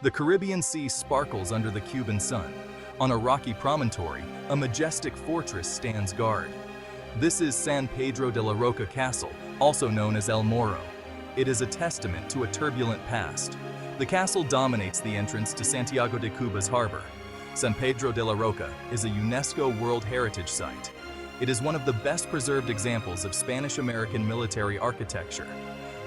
The Caribbean Sea sparkles under the Cuban sun. On a rocky promontory, a majestic fortress stands guard. This is San Pedro de la Roca Castle, also known as El Morro. It is a testament to a turbulent past. The castle dominates the entrance to Santiago de Cuba's harbor. San Pedro de la Roca is a UNESCO World Heritage Site. It is one of the best preserved examples of Spanish-American military architecture.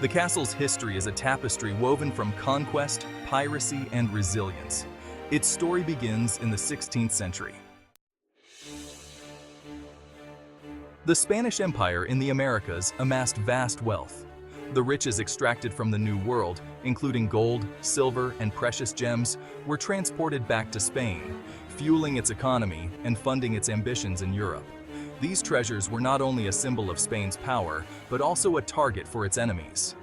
The castle's history is a tapestry woven from conquest, piracy, and resilience. Its story begins in the 16th century. The Spanish Empire in the Americas amassed vast wealth. The riches extracted from the New World, including gold, silver, and precious gems, were transported back to Spain, fueling its economy and funding its ambitions in Europe. These treasures were not only a symbol of Spain's power, but also a target for its enemies.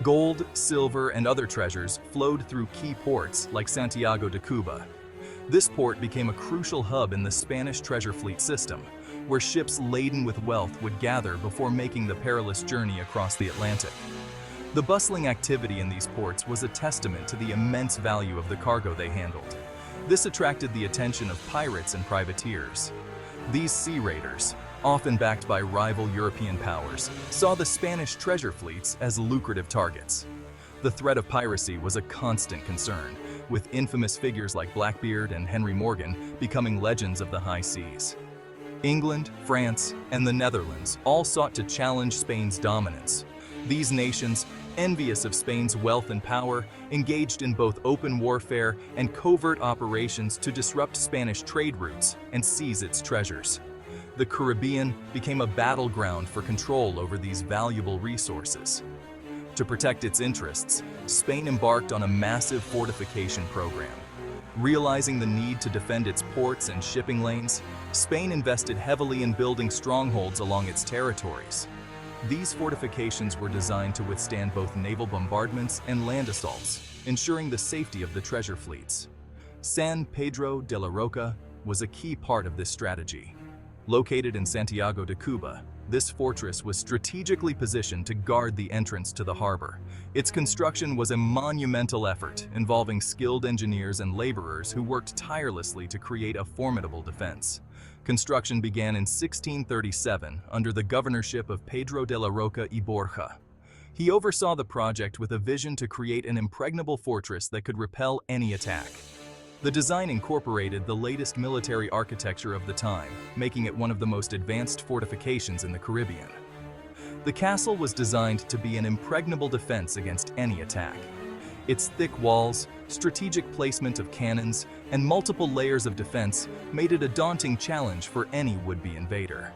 Gold, silver, and other treasures flowed through key ports like Santiago de Cuba. This port became a crucial hub in the Spanish treasure fleet system, where ships laden with wealth would gather before making the perilous journey across the Atlantic. The bustling activity in these ports was a testament to the immense value of the cargo they handled. This attracted the attention of pirates and privateers. These sea raiders, often backed by rival European powers, saw the Spanish treasure fleets as lucrative targets. The threat of piracy was a constant concern, with infamous figures like Blackbeard and Henry Morgan becoming legends of the high seas. England, France, and the Netherlands all sought to challenge Spain's dominance. These nations, envious of Spain's wealth and power, engaged in both open warfare and covert operations to disrupt Spanish trade routes and seize its treasures. The Caribbean became a battleground for control over these valuable resources. To protect its interests, Spain embarked on a massive fortification program. Realizing the need to defend its ports and shipping lanes, Spain invested heavily in building strongholds along its territories. These fortifications were designed to withstand both naval bombardments and land assaults, ensuring the safety of the treasure fleets. San Pedro de la Roca was a key part of this strategy. Located in Santiago de Cuba, this fortress was strategically positioned to guard the entrance to the harbor. Its construction was a monumental effort involving skilled engineers and laborers who worked tirelessly to create a formidable defense. Construction began in 1637 under the governorship of Pedro de la Roca y Borja. He oversaw the project with a vision to create an impregnable fortress that could repel any attack. The design incorporated the latest military architecture of the time, making it one of the most advanced fortifications in the Caribbean. The castle was designed to be an impregnable defense against any attack. Its thick walls, strategic placement of cannons, and multiple layers of defense made it a daunting challenge for any would-be invader.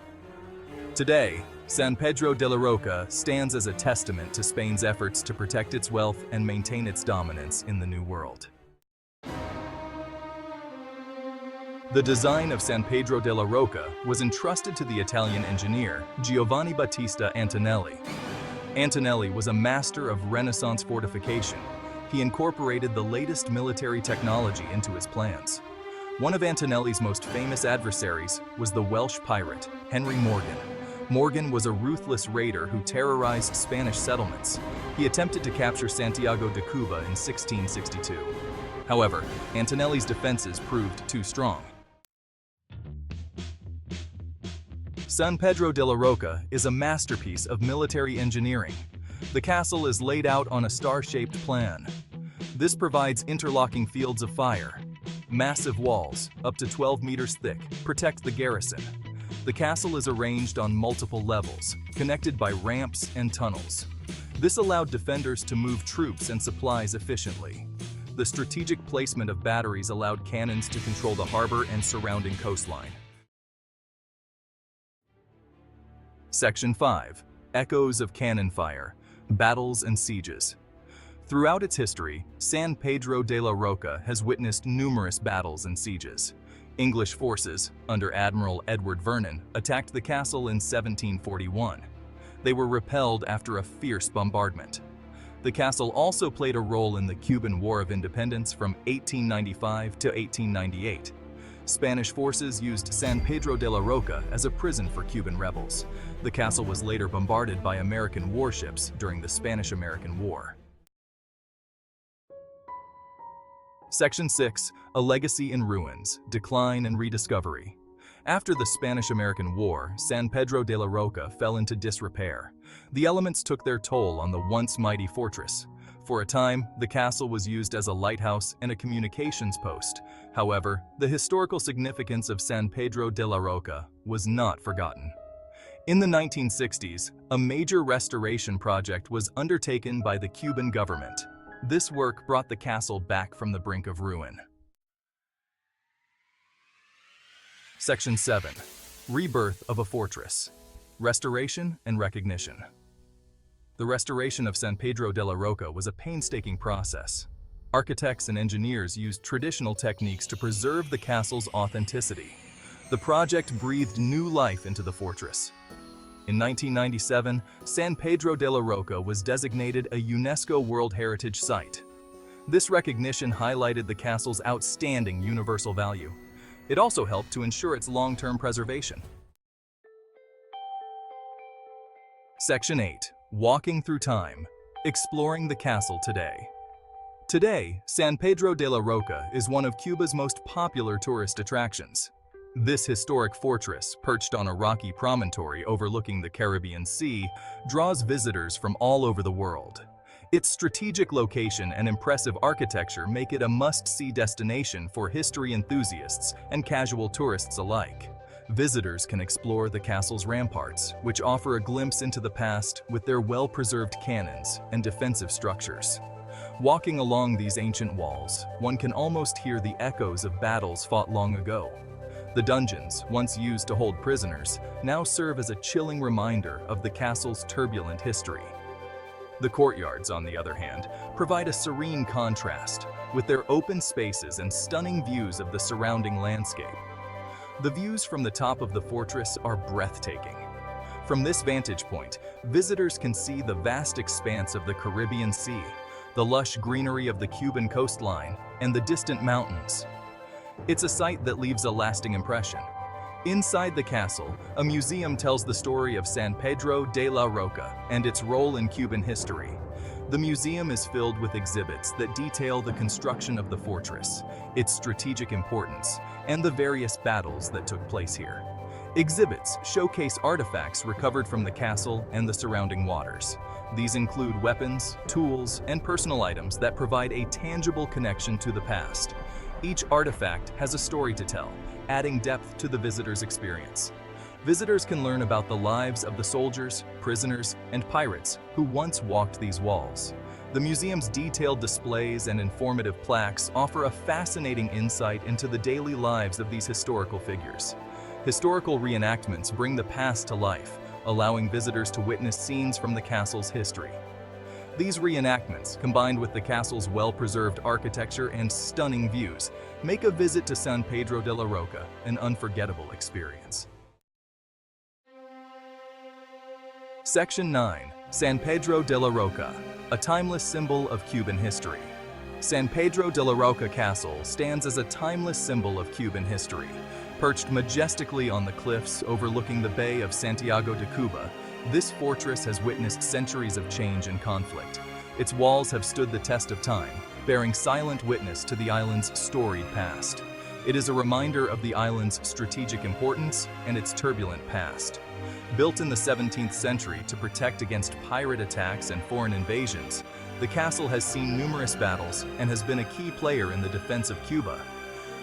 Today, San Pedro de la Roca stands as a testament to Spain's efforts to protect its wealth and maintain its dominance in the New World. The design of San Pedro de la Roca was entrusted to the Italian engineer Giovanni Battista Antonelli. Antonelli was a master of Renaissance fortification. He incorporated the latest military technology into his plans. One of Antonelli's most famous adversaries was the Welsh pirate, Henry Morgan. Morgan was a ruthless raider who terrorized Spanish settlements. He attempted to capture Santiago de Cuba in 1662. However, Antonelli's defenses proved too strong. San Pedro de la Roca is a masterpiece of military engineering. The castle is laid out on a star-shaped plan. This provides interlocking fields of fire. Massive walls, up to 12 meters thick, protect the garrison. The castle is arranged on multiple levels, connected by ramps and tunnels. This allowed defenders to move troops and supplies efficiently. The strategic placement of batteries allowed cannons to control the harbor and surrounding coastline. Section 5. Echoes of Cannon Fire, Battles and Sieges. Throughout its history, San Pedro de la Roca has witnessed numerous battles and sieges. English forces, under Admiral Edward Vernon, attacked the castle in 1741. They were repelled after a fierce bombardment. The castle also played a role in the Cuban War of Independence from 1895 to 1898. Spanish forces used San Pedro de la Roca as a prison for Cuban rebels. The castle was later bombarded by American warships during the Spanish-American War. Section 6. A Legacy in Ruins, Decline and Rediscovery. After the Spanish-American War, San Pedro de la Roca fell into disrepair. The elements took their toll on the once mighty fortress. For a time, the castle was used as a lighthouse and a communications post. However, the historical significance of San Pedro de la Roca was not forgotten. In the 1960s, a major restoration project was undertaken by the Cuban government. This work brought the castle back from the brink of ruin. Section 7. Rebirth of a Fortress. Restoration and Recognition. The restoration of San Pedro de la Roca was a painstaking process. Architects and engineers used traditional techniques to preserve the castle's authenticity. The project breathed new life into the fortress. In 1997, San Pedro de la Roca was designated a UNESCO World Heritage Site. This recognition highlighted the castle's outstanding universal value. It also helped to ensure its long-term preservation. Section 8. Walking through time, exploring the castle today. Today, San Pedro de la Roca is one of Cuba's most popular tourist attractions. This historic fortress, perched on a rocky promontory overlooking the Caribbean Sea, draws visitors from all over the world. Its strategic location and impressive architecture make it a must-see destination for history enthusiasts and casual tourists alike. Visitors can explore the castle's ramparts, which offer a glimpse into the past with their well-preserved cannons and defensive structures. Walking along these ancient walls, one can almost hear the echoes of battles fought long ago. The dungeons, once used to hold prisoners, now serve as a chilling reminder of the castle's turbulent history. The courtyards, on the other hand, provide a serene contrast, with their open spaces and stunning views of the surrounding landscape. The views from the top of the fortress are breathtaking. From this vantage point, visitors can see the vast expanse of the Caribbean Sea, the lush greenery of the Cuban coastline, and the distant mountains. It's a sight that leaves a lasting impression. Inside the castle, a museum tells the story of San Pedro de la Roca and its role in Cuban history. The museum is filled with exhibits that detail the construction of the fortress, its strategic importance, and the various battles that took place here. Exhibits showcase artifacts recovered from the castle and the surrounding waters. These include weapons, tools, and personal items that provide a tangible connection to the past. Each artifact has a story to tell, adding depth to the visitor's experience. Visitors can learn about the lives of the soldiers, prisoners, and pirates who once walked these walls. The museum's detailed displays and informative plaques offer a fascinating insight into the daily lives of these historical figures. Historical reenactments bring the past to life, allowing visitors to witness scenes from the castle's history. These reenactments, combined with the castle's well-preserved architecture and stunning views, make a visit to San Pedro de la Roca an unforgettable experience. Section 9. San Pedro de la Roca, a timeless symbol of Cuban history. San Pedro de la Roca Castle stands as a timeless symbol of Cuban history. Perched majestically on the cliffs overlooking the Bay of Santiago de Cuba, this fortress has witnessed centuries of change and conflict. Its walls have stood the test of time, bearing silent witness to the island's storied past. It is a reminder of the island's strategic importance and its turbulent past. Built in the 17th century to protect against pirate attacks and foreign invasions, the castle has seen numerous battles and has been a key player in the defense of Cuba.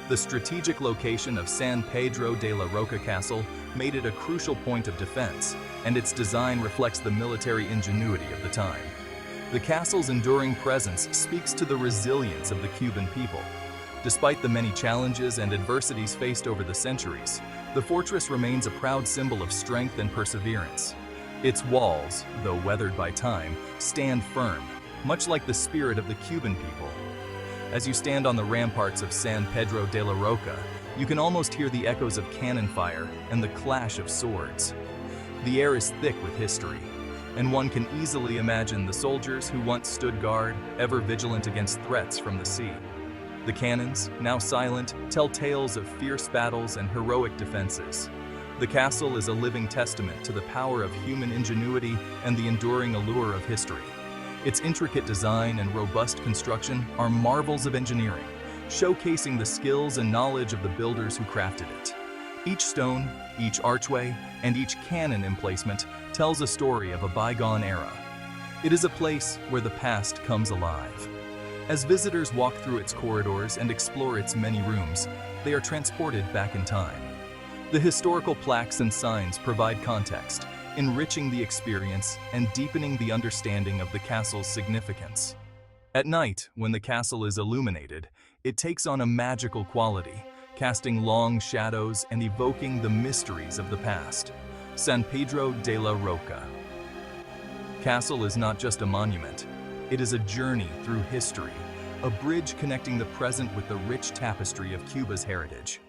The strategic location of San Pedro de la Roca Castle made it a crucial point of defense, and its design reflects the military ingenuity of the time. The castle's enduring presence speaks to the resilience of the Cuban people. Despite the many challenges and adversities faced over the centuries, the fortress remains a proud symbol of strength and perseverance. Its walls, though weathered by time, stand firm, much like the spirit of the Cuban people. As you stand on the ramparts of San Pedro de la Roca, you can almost hear the echoes of cannon fire and the clash of swords. The air is thick with history, and one can easily imagine the soldiers who once stood guard, ever vigilant against threats from the sea. The cannons, now silent, tell tales of fierce battles and heroic defenses. The castle is a living testament to the power of human ingenuity and the enduring allure of history. Its intricate design and robust construction are marvels of engineering, showcasing the skills and knowledge of the builders who crafted it. Each stone, each archway, and each cannon emplacement tells a story of a bygone era. It is a place where the past comes alive. As visitors walk through its corridors and explore its many rooms, they are transported back in time. The historical plaques and signs provide context, enriching the experience and deepening the understanding of the castle's significance. At night, when the castle is illuminated, it takes on a magical quality, casting long shadows and evoking the mysteries of the past. San Pedro de la Roca. Castle is not just a monument, it is a journey through history, a bridge connecting the present with the rich tapestry of Cuba's heritage.